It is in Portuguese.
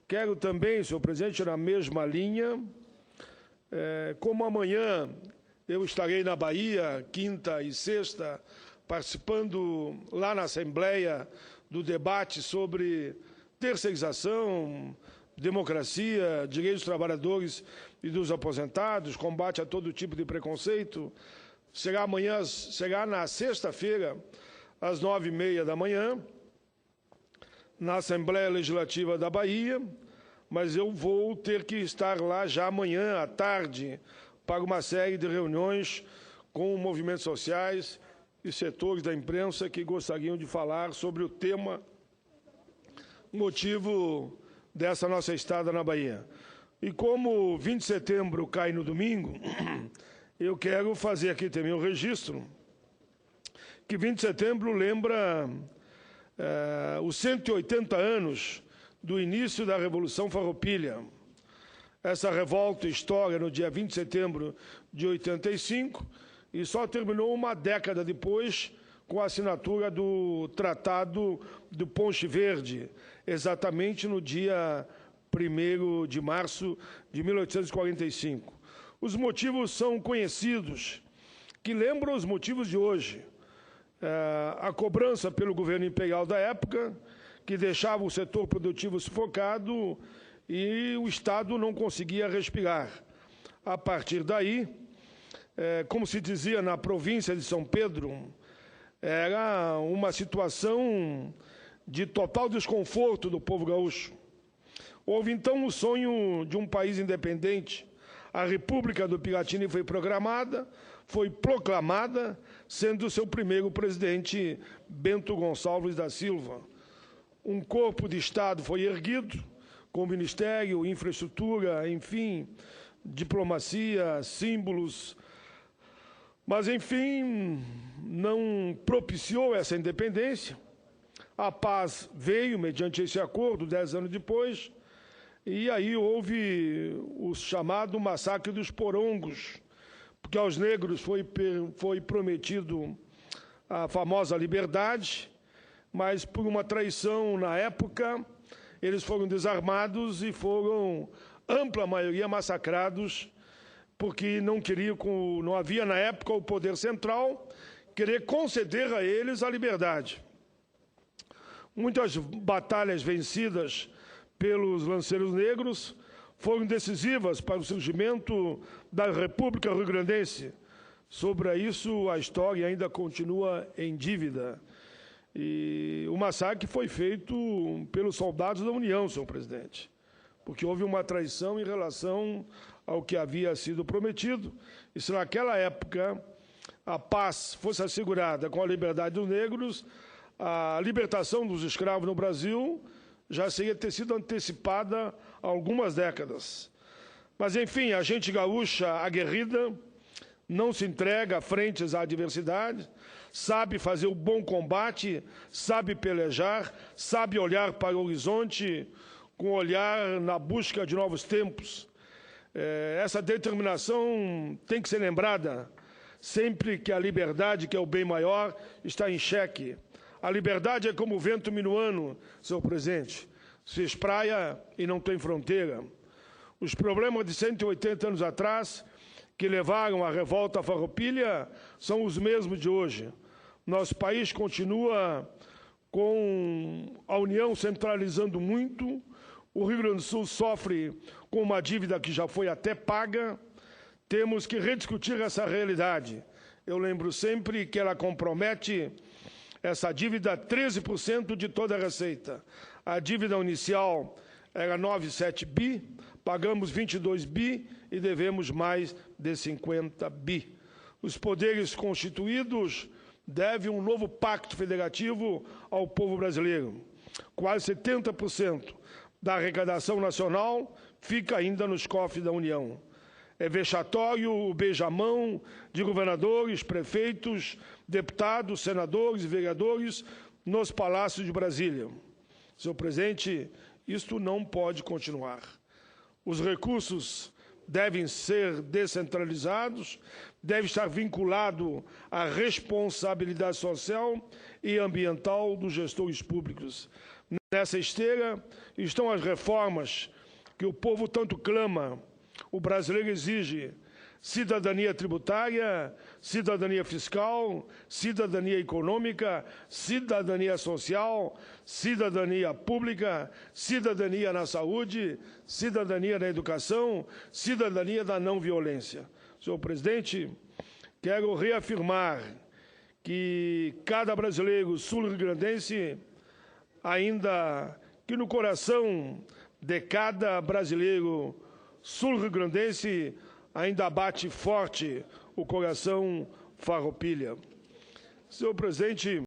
Quero também, senhor presidente, na mesma linha, como amanhã eu estarei na Bahia, quinta e sexta, participando lá na Assembleia do debate sobre terceirização, democracia, direitos dos trabalhadores e dos aposentados, combate a todo tipo de preconceito. Será na sexta-feira, às 9h30 da manhã, na Assembleia Legislativa da Bahia, mas eu vou ter que estar lá já amanhã à tarde para uma série de reuniões com movimentos sociais e setores da imprensa que gostariam de falar sobre o tema motivo dessa nossa estada na Bahia. E como 20 de setembro cai no domingo, eu quero fazer aqui também um registro que 20 de setembro lembra os 180 anos do início da Revolução Farroupilha. Essa revolta estoura no dia 20 de setembro de 85 e só terminou uma década depois com a assinatura do Tratado do Ponche Verde, exatamente no dia 1º de março de 1845. Os motivos são conhecidos, que lembram os motivos de hoje. A cobrança pelo governo imperial da época, que deixava o setor produtivo sufocado e o Estado não conseguia respirar. A partir daí, como se dizia na província de São Pedro, era uma situação de total desconforto do povo gaúcho. Houve então o sonho de um país independente. A República do Piratini foi proclamada, sendo seu primeiro presidente Bento Gonçalves da Silva. Um corpo de Estado foi erguido, com ministério, infraestrutura, enfim, diplomacia, símbolos. Mas, enfim, não propiciou essa independência. A paz veio mediante esse acordo, 10 anos depois, e aí houve o chamado massacre dos porongos, porque aos negros foi prometido a famosa liberdade, mas por uma traição na época, eles foram desarmados e foram, ampla maioria, massacrados, porque não havia na época o poder central querer conceder a eles a liberdade. Muitas batalhas vencidas pelos lanceiros negros foram decisivas para o surgimento da República Rio-Grandense. Sobre isso, a história ainda continua em dívida. E o massacre foi feito pelos soldados da União, senhor presidente, porque houve uma traição em relação ao que havia sido prometido. E se naquela época a paz fosse assegurada com a liberdade dos negros, a libertação dos escravos no Brasil já seria ter sido antecipada há algumas décadas. Mas, enfim, a gente gaúcha aguerrida não se entrega frente às adversidades, sabe fazer o bom combate, sabe pelejar, sabe olhar para o horizonte com olhar na busca de novos tempos. Essa determinação tem que ser lembrada sempre que a liberdade, que é o bem maior, está em xeque. A liberdade é como o vento minuano, senhor presidente, se espraia e não tem fronteira. Os problemas de 180 anos atrás, que levaram à revolta farroupilha, são os mesmos de hoje. Nosso país continua com a União centralizando muito, o Rio Grande do Sul sofre com uma dívida que já foi até paga. Temos que rediscutir essa realidade. Eu lembro sempre que ela compromete essa dívida 13% de toda a receita. A dívida inicial era 9,7 bi, pagamos 22 bi e devemos mais de 50 bi. Os poderes constituídos devem um novo pacto federativo ao povo brasileiro. Quase 70% da arrecadação nacional fica ainda nos cofres da União. É vexatório o beijamão de governadores, prefeitos, deputados, senadores e vereadores nos palácios de Brasília. Senhor presidente, isto não pode continuar. Os recursos devem ser descentralizados, deve estar vinculado à responsabilidade social e ambiental dos gestores públicos. Nessa esteira estão as reformas que o povo tanto clama. O brasileiro exige cidadania tributária, cidadania fiscal, cidadania econômica, cidadania social, cidadania pública, cidadania na saúde, cidadania na educação, cidadania da não violência. Senhor presidente, quero reafirmar que cada brasileiro sul-rio-grandense, ainda que no coração de cada brasileiro sul-rio-grandense, ainda bate forte o coração farroupilha. Senhor presidente,